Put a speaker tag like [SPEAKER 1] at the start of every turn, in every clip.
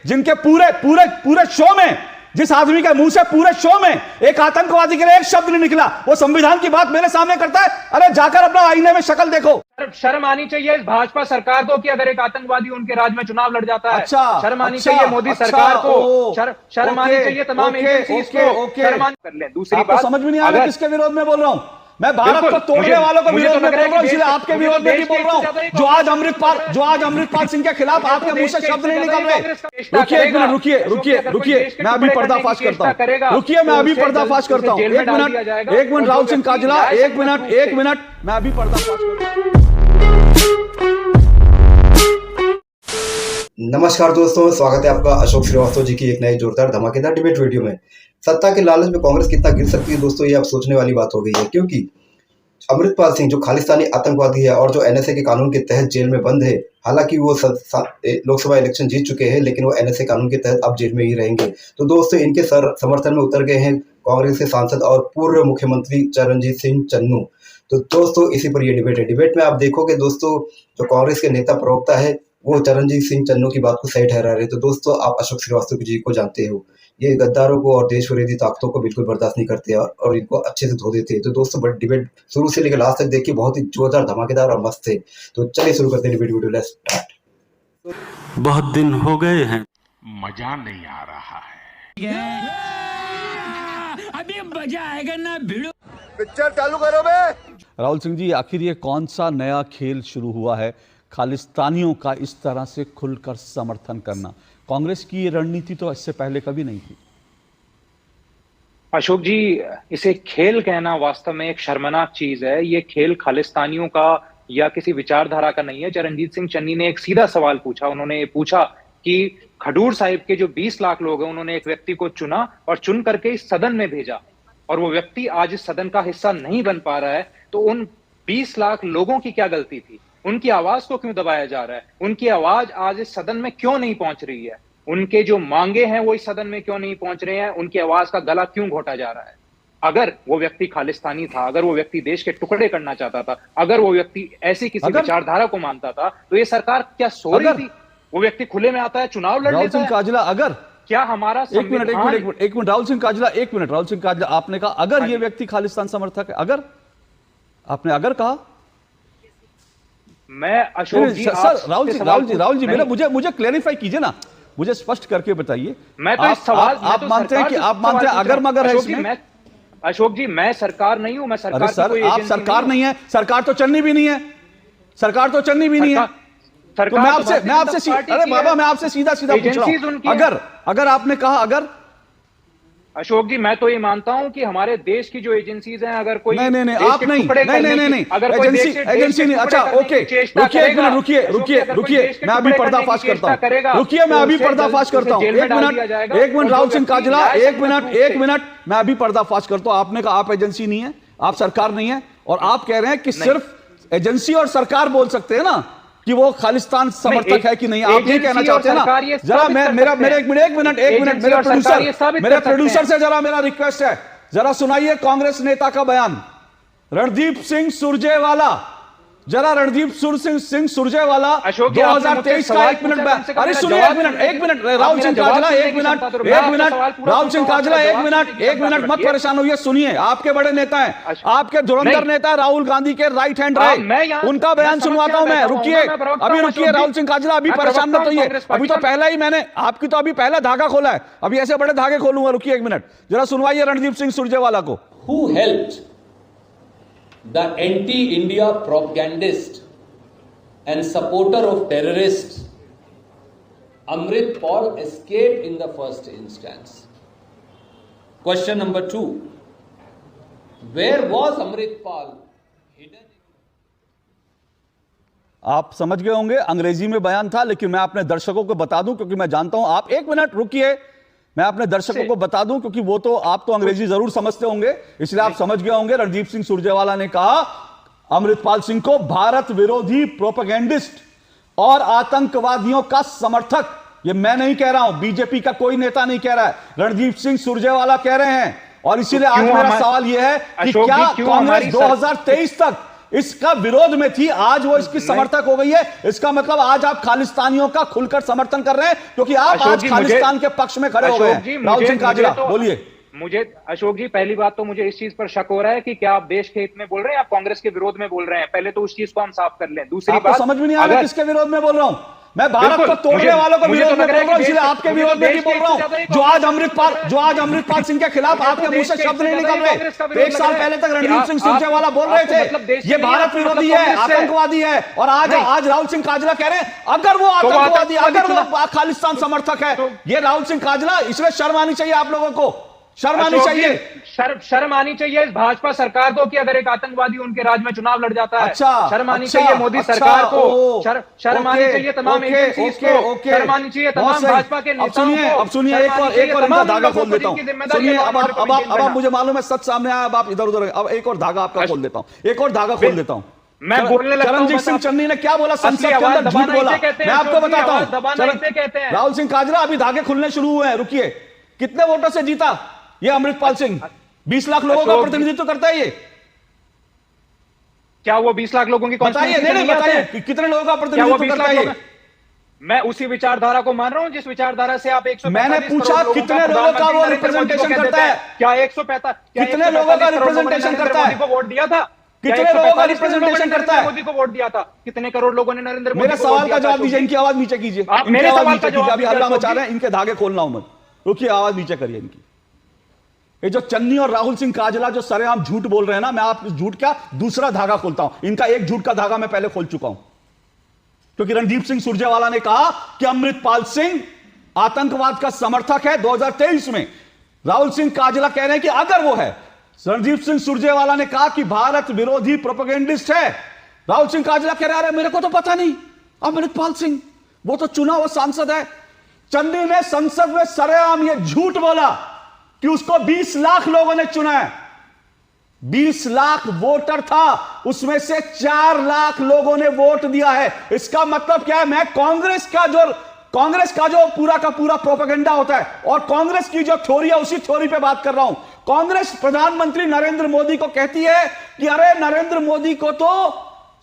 [SPEAKER 1] जिनके पूरे पूरे पूरे शो में, जिस आदमी के मुंह से पूरे शो में एक आतंकवादी के लिए एक शब्द नहीं निकला, वो संविधान की बात मेरे सामने करता है। अरे जाकर अपना आईने में शक्ल देखो।
[SPEAKER 2] शर्म आनी चाहिए इस भाजपा सरकार को कि अगर एक आतंकवादी उनके राज्य में चुनाव लड़ जाता है।
[SPEAKER 1] अच्छा,
[SPEAKER 2] शर्म आनी चाहिए मोदी सरकार को, शर्म आनी चाहिए तमाम एजेंसीज को। कर ले। दूसरी बात,
[SPEAKER 1] समझ में नहीं आ रहा किसके विरोध में बोल रहा हूं मैं? भारत को तोड़ने वालों को विरोध में बोल रहा हूं, इसलिए आपके विरोध में भी बोल रहा हूं। जो आज अमृतपाल सिंह के खिलाफ आपके मुंह से शब्द नहीं निकल रहे। रुकिए एक मिनट, रुकिए, मैं अभी पर्दाफाश करता हूं। रुकिए, मैं अभी पर्दाफाश करता हूं। एक मिनट राहुल सिंह काजला, एक मिनट, मैं अभी पर्दाफाश करता हूं।
[SPEAKER 3] नमस्कार दोस्तों, स्वागत है आपका अशोक श्रीवास्तव जी की एक नई जोरदार धमाकेदार डिबेट वीडियो में। सत्ता के लालच में कांग्रेस कितना गिर सकती है दोस्तों, ये अब सोचने वाली बात हो गई है, क्योंकि अमृतपाल सिंह जो खालिस्तानी आतंकवादी है और जो एनएसए के कानून के तहत जेल में बंद है, हालांकि वो लोकसभा इलेक्शन जीत चुके हैं, लेकिन वो एनएसए कानून के तहत अब जेल में ही रहेंगे। तो दोस्तों, इनके समर्थन में उतर गए हैं कांग्रेस के सांसद और पूर्व मुख्यमंत्री चरणजीत सिंह चन्नू। तो दोस्तों, इसी पर यह डिबेट है। डिबेट में आप देखोगे दोस्तों, जो कांग्रेस के नेता प्रवक्ता है वो चरणजीत सिंह चन्नू की बात को सही ठहरा रहे। तो दोस्तों, आप अशोक श्रीवास्तव जी को जानते हो, ये गद्दारों को और देश विरोधी ताकतों को बिल्कुल बर्दाश्त नहीं करते और इनको अच्छे से धो देते हैं। तो दोस्तों, बड़ी डिबेट शुरू से लेकर लास्ट तक देखिए, बहुत ही जोरदार धमाकेदार और मस्त है। तो चलिए शुरू करते हैं डिबेट वीडियो। Let's start.
[SPEAKER 4] बहुत दिन हो गए हैं,
[SPEAKER 5] मजा नहीं आ रहा है।
[SPEAKER 6] अभी मजा आएगा ना, भिड़ो
[SPEAKER 7] पिक्चर चालू करो बे।
[SPEAKER 1] राहुल सिंह जी, आखिर ये कौन सा नया खेल शुरू हुआ है, खालिस्तानियों का इस तरह से खुलकर समर्थन करना? कांग्रेस की ये रणनीति तो इससे पहले कभी नहीं थी।
[SPEAKER 2] अशोक जी, इसे खेल कहना वास्तव में एक शर्मनाक चीज है। ये खेल खालिस्तानियों का या किसी विचारधारा का नहीं है। चरणजीत सिंह चन्नी ने एक सीधा सवाल पूछा। उन्होंने पूछा कि खडूर साहिब के जो 20 लाख लोग हैं, उन्होंने एक व्यक्ति को चुना और चुन करके इस सदन में भेजा, और वो व्यक्ति आज इस सदन का हिस्सा नहीं बन पा रहा है। तो उन 20 लाख लोगों की क्या गलती थी? उनकी आवाज को क्यों दबाया जा रहा है? उनकी आवाज आज इस सदन में क्यों नहीं पहुंच रही है? उनके जो मांगे हैं वो इस सदन में क्यों नहीं पहुंच रहे हैं? उनकी आवाज का गला क्यों घोटा जा रहा है? अगर वो व्यक्ति खालिस्तानी था, अगर वो व्यक्ति देश के टुकड़े करना चाहता था, अगर वो व्यक्ति ऐसी किसी विचारधारा को मानता था, तो ये सरकार क्या सो रही थी? वो व्यक्ति खुले में आता है, चुनाव लड़ लेता है।
[SPEAKER 1] काजला, अगर
[SPEAKER 2] क्या हमारा
[SPEAKER 1] एक मिनट राहुल सिंह काजला, एक मिनट राहुल सिंह काजला, आपने कहा अगर ये व्यक्ति खालिस्तान समर्थक है, अगर आपने अगर कहा,
[SPEAKER 2] मैं अशोक जी,
[SPEAKER 1] राहुल जी मुझे क्लेरिफाई कीजिए ना, मुझे स्पष्ट करके बताइए।
[SPEAKER 2] मैं तो इस सवाल
[SPEAKER 1] आप मानते हैं कि अगर मगर है इसमें?
[SPEAKER 2] अशोक जी, मैं सरकार नहीं हूं, मैं सरकार
[SPEAKER 1] की कोई आप सरकार नहीं है। सरकार तो चन्नी भी नहीं है, सरकार तो चन्नी भी नहीं है। तो मैं आपसे अरे बाबा, मैं आपसे सीधा पूछ रहा हूं, अगर आपने कहा अगर।
[SPEAKER 2] अशोक जी, मैं तो ये मानता हूं कि हमारे देश की जो एजेंसीज हैं, अगर कोई
[SPEAKER 1] नहीं आप नहीं एजेंसी नहीं। अच्छा ओके, रुकिए, मैं अभी पर्दाफाश करता हूं। मैं अभी पर्दाफाश करता हूं। एक मिनट राहुल सिंह काजला, एक मिनट, मैं अभी पर्दाफाश करता हूं। आपने कहा आप एजेंसी नहीं है, आप सरकार नहीं है, और आप कह रहे हैं कि सिर्फ एजेंसी और सरकार बोल सकते हैं ना कि वो खालिस्तान समर्थक है कि नहीं। आप ये कहना चाहते हैं ना? जरा एक मिनट मेरे प्रोड्यूसर से जरा मेरा रिक्वेस्ट है, जरा सुनाइए कांग्रेस नेता का बयान, रणदीप सिंह सुरजेवाला। जरा रणदीप सिंह सुरजेवाला 2023 का 1 मिनट बयान। अरे सुनिए, एक मिनट राहुल सिंह काजला, एक मिनट राहुल सिंह काजला, एक मिनट मत परेशान होइए, सुनिए। आपके बड़े नेता हैं, आपके धुरंधर नेता राहुल गांधी के राइट हैंड रहे, उनका बयान सुनवाता हूं मैं। रुकिए राहुल सिंह काजला, अभी परेशान मत होइए। अभी तो पहला ही मैंने आपकी तो अभी पहला धागा खोला है, अभी ऐसे बड़े धागे खोलूंगा। रुकिए एक मिनट, जरा सुनवाइए रणदीप सिंह सुरजेवाला को।
[SPEAKER 8] Who helped the anti-India propagandist and supporter of terrorists Amritpal escaped in the first instance? Question number 2, where was Amritpal hidden?
[SPEAKER 1] आप समझ गए होंगे, अंग्रेजी में बयान था, लेकिन मैं अपने दर्शकों को बता दूं, क्योंकि मैं जानता हूं आप। एक मिनट रुकिए, मैं अपने दर्शकों को बता दूं, क्योंकि वो तो आप तो अंग्रेजी जरूर समझते होंगे, इसलिए आप समझ गए होंगे। रणदीप सिंह सुरजेवाला ने कहा अमृतपाल सिंह को भारत विरोधी प्रोपेगेंडिस्ट और आतंकवादियों का समर्थक। ये मैं नहीं कह रहा हूं, बीजेपी का कोई नेता नहीं कह रहा है, रणदीप सिंह सुरजेवाला कह रहे हैं। और इसीलिए आज मेरा सवाल यह है कि क्या कांग्रेस 2023 तक इसका विरोध में थी, आज वो इसकी समर्थक हो गई है। इसका मतलब आज आप खालिस्तानियों का खुलकर समर्थन कर रहे हैं, क्योंकि आप आज खालिस्तान के पक्ष में खड़े हो गए हैं। राहुल सिंह काजला, बोलिए।
[SPEAKER 2] मुझे अशोक जी, पहली बात तो मुझे इस चीज पर शक हो रहा है कि क्या आप देश के हित में बोल रहे हैं, आप कांग्रेस के विरोध में बोल रहे हैं। पहले तो उस चीज को हम साफ कर लें। दूसरी बात,
[SPEAKER 1] समझ में नहीं आ रहा किसके विरोध में बोल रहा हूं। मैं भारत को तोड़ने वालों को विरोध में बोल रहा हूं, इसलिए आपके विरोध में भी बोल रहा हूं। जो आज अमृतपाल सिंह के खिलाफ आपके मुंह से शब्द नहीं निकल रहे। एक साल पहले तक रणदीप सिंह सुरजेवाला बोल रहे थे ये भारत विरोधी है, आतंकवादी है, और आज राहुल सिंह काजला कह रहे हैं अगर वो आतंकवादी, अगर वो खालिस्तान समर्थक है। ये राहुल सिंह काजला, इसमें शर्म आनी चाहिए आप लोगों को, शर्म आनी चाहिए।
[SPEAKER 2] शर्म आनी चाहिए इस भाजपा सरकार को कि अगर एक आतंकवादी उनके राज्य में चुनाव लड़ जाता है।
[SPEAKER 1] अच्छा,
[SPEAKER 2] शर्म आनी चाहिए मोदी सरकार को, शर्म आनी चाहिए तमाम एजेंसीज को, शर्म आनी चाहिए तमाम भाजपा के नेताओं को।
[SPEAKER 1] अब सुनिए, एक और इनका धागा खोल देता हूं। सुनिए, अब मुझे मालूम है सच सामने आया, अब आप इधर उधर, अब एक और धागा आपका खोल देता हूं, एक और धागा खोल देता हूं।
[SPEAKER 2] मैं बोलने लगता हूं,
[SPEAKER 1] चरणजीत सिंह चन्नी ने क्या बोला संसद के अंदर, झूठ बोला। मैं आपको बताता हूं, राहुल सिंह काजला अभी धागे खुलने शुरू हुए हैं, रुकिए। कितने वोटों से जीता ये अमृतपाल सिंह? 20 लाख लोगों का प्रतिनिधित्व करता है ये।
[SPEAKER 2] क्या वो 20 लाख लोगों की
[SPEAKER 1] बताइए, नहीं बताइए कितने लोगों का प्रतिनिधित्व करता है ये?
[SPEAKER 2] मैं उसी विचारधारा को मान रहा हूं जिस विचारधारा से आप 145
[SPEAKER 1] मैंने पूछा कितने लोगों का वो रिप्रेजेंटेशन करता है?
[SPEAKER 2] क्या 145
[SPEAKER 1] कितने लोगों का रिप्रेजेंटेशन करता है?
[SPEAKER 2] को वोट दिया था?
[SPEAKER 1] कितने लोगों का रिप्रेजेंटेशन करता है?
[SPEAKER 2] मोदी को वोट दिया था? कितने करोड़ लोगों ने नरेंद्र मोदी को?
[SPEAKER 1] मेरे सवाल का जवाब दीजिए, इनकी आवाज नीचे कीजिए।
[SPEAKER 2] मेरे सवाल का जवाब,
[SPEAKER 1] अभी हल्ला मचा रहे हैं, इनके धागे खोलना हूं मत, रुकिए, आवाज नीचे करिए इनकी। ये जो चन्नी और राहुल सिंह काजला जो सरेआम झूठ बोल रहे हैं ना, मैं आप इस झूठ का दूसरा धागा खोलता हूं। इनका एक झूठ का धागा मैं पहले खोल चुका हूं, क्योंकि रणदीप सिंह सुरजेवाला ने कहा कि अमृतपाल सिंह आतंकवाद का समर्थक है 2023 में। राहुल सिंह काजला कह रहे हैं कि अगर वो है। रणदीप सिंह सुरजेवाला ने कहा कि भारत विरोधी प्रोपेगेंडिस्ट है। राहुल सिंह काजला कह रहे हैं मेरे को तो पता नहीं, अमृतपाल सिंह वो तो चुना हुआ सांसद है। चन्नी ने संसद में सरेआम ये झूठ बोला कि उसको 20 लाख लोगों ने चुना है। 20 लाख वोटर था, उसमें से 4 लाख लोगों ने वोट दिया है। इसका मतलब क्या है? मैं कांग्रेस का जो पूरा का पूरा प्रोपेगेंडा होता है और कांग्रेस की जो थ्योरी है उसी थ्योरी पे बात कर रहा हूं। कांग्रेस प्रधानमंत्री नरेंद्र मोदी को कहती है कि अरे नरेंद्र मोदी को तो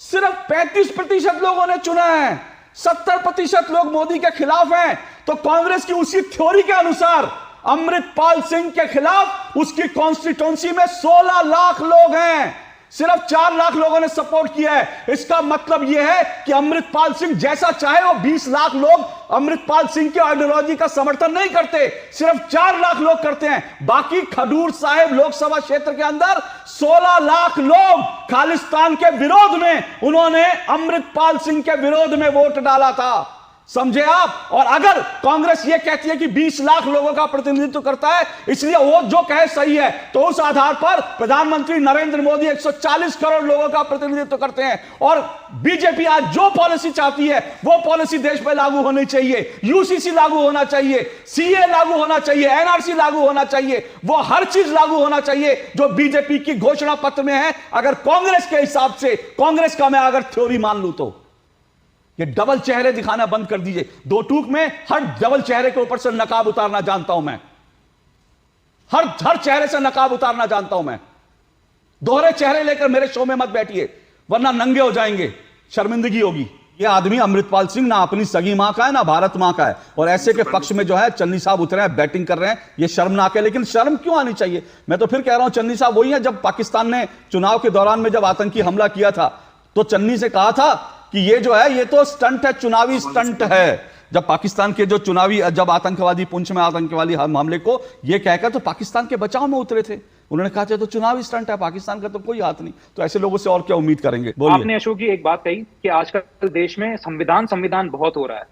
[SPEAKER 1] सिर्फ 35% लोगों ने चुना है, 70% लोग मोदी के खिलाफ हैं। तो कांग्रेस की उसी थ्योरी के अनुसार अमृतपाल सिंह के खिलाफ उसकी कॉन्स्टिट्यूंसी में 16 लाख लोग हैं, सिर्फ 4 लाख लोगों ने सपोर्ट किया है। इसका मतलब यह है कि अमृतपाल सिंह जैसा चाहे वो 20 लाख लोग अमृतपाल सिंह की आइडियोलॉजी का समर्थन नहीं करते, सिर्फ 4 लाख लोग करते हैं। बाकी खडूर साहिब लोकसभा क्षेत्र के अंदर 16 लाख लोग खालिस्तान के विरोध में, उन्होंने अमृतपाल सिंह के विरोध में वोट डाला था, समझे आप? और अगर कांग्रेस यह कहती है कि 20 लाख लोगों का प्रतिनिधित्व करता है, इसलिए वो जो कहे सही है, तो उस आधार पर प्रधानमंत्री नरेंद्र मोदी 140 करोड़ लोगों का प्रतिनिधित्व करते हैं। और बीजेपी आज जो पॉलिसी चाहती है वो पॉलिसी देश में लागू होनी चाहिए। यूसीसी लागू होना चाहिए, सीए लागू होना चाहिए, एनआरसी लागू होना चाहिए, वो हर चीज लागू होना चाहिए जो बीजेपी की घोषणा पत्र में है। अगर कांग्रेस के हिसाब से, कांग्रेस का मैं अगर थ्योरी मान लूं तो ये डबल चेहरे दिखाना बंद कर दीजिए। 2 टूक में हर डबल चेहरे के ऊपर से नकाब उतारना जानता हूं मैं, हर चेहरे से नकाब उतारना जानता हूं मैं। दोहरे चेहरे लेकर मेरे शो में मत बैठिए, वरना नंगे हो जाएंगे, शर्मिंदगी होगी। ये आदमी अमृतपाल सिंह ना अपनी सगी मां का है ना भारत मां का है, और ऐसे के पक्ष में जो है चन्नी साहब उतरे हैं, बैटिंग कर रहे हैं। ये शर्मनाक है, लेकिन शर्म क्यों आनी चाहिए? मैं तो फिर कह रहा हूं चन्नी साहब वही है जब पाकिस्तान ने चुनाव के दौरान में जब आतंकी हमला किया था तो चन्नी से कहा था कि ये जो है ये तो स्टंट है, चुनावी स्टंट है। जब पाकिस्तान के जो चुनावी, जब आतंकवादी पुंछ में आतंकवादी हमले को ये कहकर तो पाकिस्तान के बचाव में उतरे थे, उन्होंने कहा था तो चुनावी स्टंट है, पाकिस्तान का तो कोई हाथ नहीं। तो ऐसे लोगों से और क्या उम्मीद करेंगे? बोलिए।
[SPEAKER 2] आपने अशोक जी एक बात कही कि आजकल देश में संविधान बहुत हो रहा है,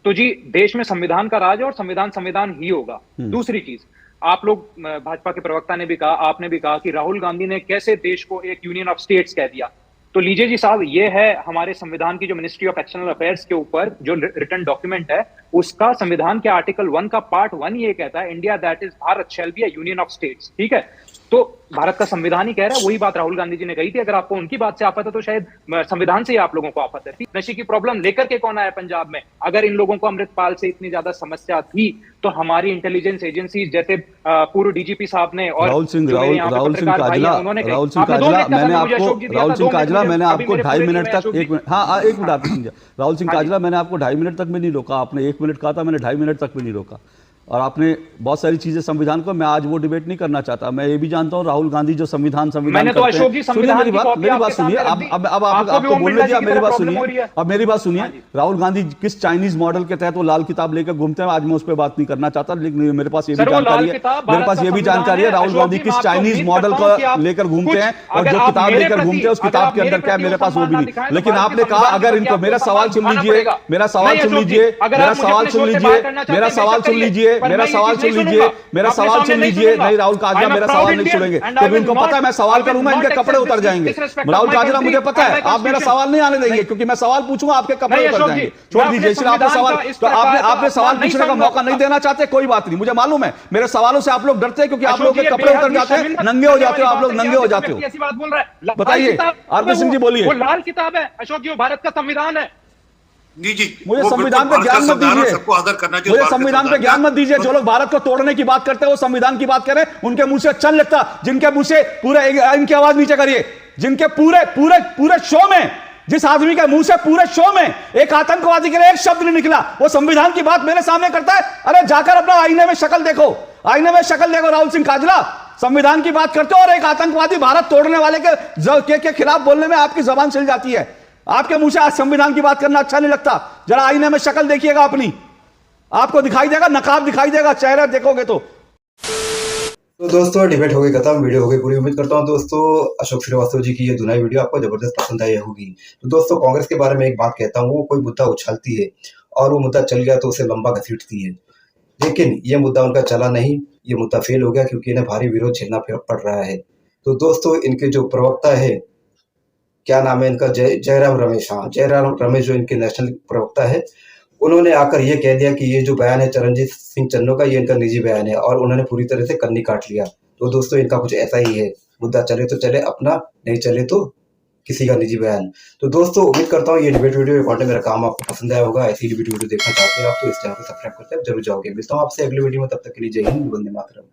[SPEAKER 2] तो जी देश में संविधान का राज है और संविधान ही होगा। दूसरी चीज, आप लोग भाजपा के प्रवक्ता ने भी कहा, आपने भी कहा कि राहुल गांधी ने कैसे देश को एक यूनियन ऑफ स्टेट्स कह दिया। तो लीजिए जी साहब, ये है हमारे संविधान की जो मिनिस्ट्री ऑफ एक्सटर्नल अफेयर्स के ऊपर जो रिटन डॉक्यूमेंट है, उसका संविधान के आर्टिकल 1 का पार्ट 1 ये कहता है, India that is Bharat shall be a union of states. ठीक है, तो भारत का संविधान ही कह रहा है, वही बात राहुल गांधी जी ने कही थी। अगर आपको उनकी बात से आफत है तो शायद संविधान से ही आप लोगों को आफत है। नशे की प्रॉब्लम लेकर के कौन आया पंजाब में? अगर इन लोगों को अमृतपाल से इतनी ज्यादा समस्या थी तो हमारी इंटेलिजेंस एजेंसी जैसे पूर्व डीजीपी साहब ने और
[SPEAKER 1] राहुल सिंह काजला, मैंने आपको 2.5 मिनट तक, 1 मिनट, हाँ 1 मिनट आप समझिए। राहुल सिंह काजला, मैंने आपको 2.5 मिनट तक भी नहीं रोका, आपने 1 मिनट कहा था, मैंने 2.5 मिनट तक भी नहीं रोका। और आपने बहुत सारी चीजें संविधान को, मैं आज वो डिबेट नहीं करना चाहता। मैं ये भी जानता हूँ राहुल गांधी जो संविधान
[SPEAKER 2] तो
[SPEAKER 1] करते हैं। सुनिए मेरी बात सुनिए। अब आपको बोलने दिया, मेरी बात सुनिए। अब मेरी बात सुनिए, राहुल गांधी किस चाइनीज मॉडल के तहत वो लाल किताब लेकर घूमते हैं, आज मैं उस पर बात नहीं करना चाहता, लेकिन मेरे पास ये भी जानकारी है, राहुल गांधी किस चाइनीज मॉडल को लेकर घूमते हैं और जो किताब लेकर घूमते हैं उस किताब के अंदर क्या है, मेरे पास वो भी नहीं। लेकिन आपने कहा अगर इनको, मेरा सवाल सुन लीजिए, मेरा सवाल सुन लीजिए, मेरा सवाल सुन लीजिए, मेरा सवाल सुन लीजिए, मेरा सवाल सुन लीजिए, मेरा सवाल सुन लीजिए। नहीं राहुल काजला, मेरा सवाल नहीं सुनेंगे क्योंकि इनको पता है मैं सवाल करूंगा इनके कपड़े उतर जाएंगे। राहुल काजला, मुझे पता है आप मेरा सवाल नहीं आने देंगे क्योंकि मैं सवाल पूछूंगा आपके कपड़े उतर जाएंगे। छोड़ दीजिए, इसलिए आपने सवाल, तो आपने सवाल पूछने का मौका नहीं देना चाहते, कोई बात नहीं, मुझे मालूम है मेरे सवालों से आप लोग डरते हैं क्योंकि आप लोग के कपड़े उतर जाते हैं, नंगे हो जाते हो, आप लोग नंगे हो जाते हो।
[SPEAKER 2] ऐसी बात बोल रहा है,
[SPEAKER 1] बताइए आरपी सिंह जी, बोलिए।
[SPEAKER 2] वो लाल किताब है अशोक जी, वो भारत का संविधान है।
[SPEAKER 9] जी,
[SPEAKER 1] मुझे संविधान पे ज्ञान मत दीजिए,
[SPEAKER 9] सबको आदर करना चाहिए।
[SPEAKER 1] मुझे संविधान पे ज्ञान मत दीजिए। जो लोग भारत को तोड़ने की बात करते हैं वो संविधान की बात करें, उनके मुंह से अच्छा लगता, जिनके मुंह से पूरे, इनकी आवाज नीचे करिए, जिनके पूरे पूरे पूरे शो में, जिस आदमी के मुंह से पूरे शो में एक आतंकवादी के लिए एक शब्द नहीं निकला, वो संविधान की बात मेरे सामने करता है। अरे जाकर अपना आईने में शक्ल देखो, आईने में शक्ल देखो। राहुल सिंह काजला, संविधान की बात करते हो और एक आतंकवादी भारत तोड़ने वाले के खिलाफ बोलने में आपकी जबान चल जाती है। आपके मुंह से आज संविधान की बात करना अच्छा नहीं लगता। जरा आईने में शक्ल देखिएगा अपनी, आपको दिखाई देगा, नकाब दिखाई देगा, चेहरा देखोगे तो
[SPEAKER 3] दोस्तों डिबेट हो गई खत्म, वीडियो हो गई पूरी। उम्मीद करता हूं दोस्तों अशोक श्रीवास्तव जी की ये दुनिया वीडियो आपको जबरदस्त पसंद आई होगी। तो दोस्तों कांग्रेस के बारे में एक बात कहता हूं, वो कोई मुद्दा उछालती है और वो मुद्दा चल गया तो उसे लंबा घसीटती है, लेकिन ये मुद्दा उनका चला नहीं, ये मुद्दा फेल हो गया क्योंकि इन्हें भारी विरोध झेलना पड़ रहा है। तो दोस्तों इनके जो प्रवक्ता है, क्या नाम है इनका, जयराम रमेश, हाँ जयराम रमेश जो इनके नेशनल प्रवक्ता है, उन्होंने आकर ये कह दिया कि ये जो बयान है चरणजीत सिंह चन्नो का, ये इनका निजी बयान है और उन्होंने पूरी तरह से कन्नी काट लिया। तो दोस्तों इनका कुछ ऐसा ही है, मुद्दा चले तो चले अपना, नहीं चले तो किसी का निजी बयान। तो दोस्तों उम्मीद करता हूँ ये डिबेट वीडियो कंटेंट मेरा काम आपको पसंद आया होगा। ऐसी डिबेट वीडियो देखना चाहते हैं आप तो इस चैनल को सब्सक्राइब करते हैं जरूर जाओगे। मिलता हूँ आपसे अगले वीडियो में, तब तक के लिए जय हिंद, वंदे मातरम।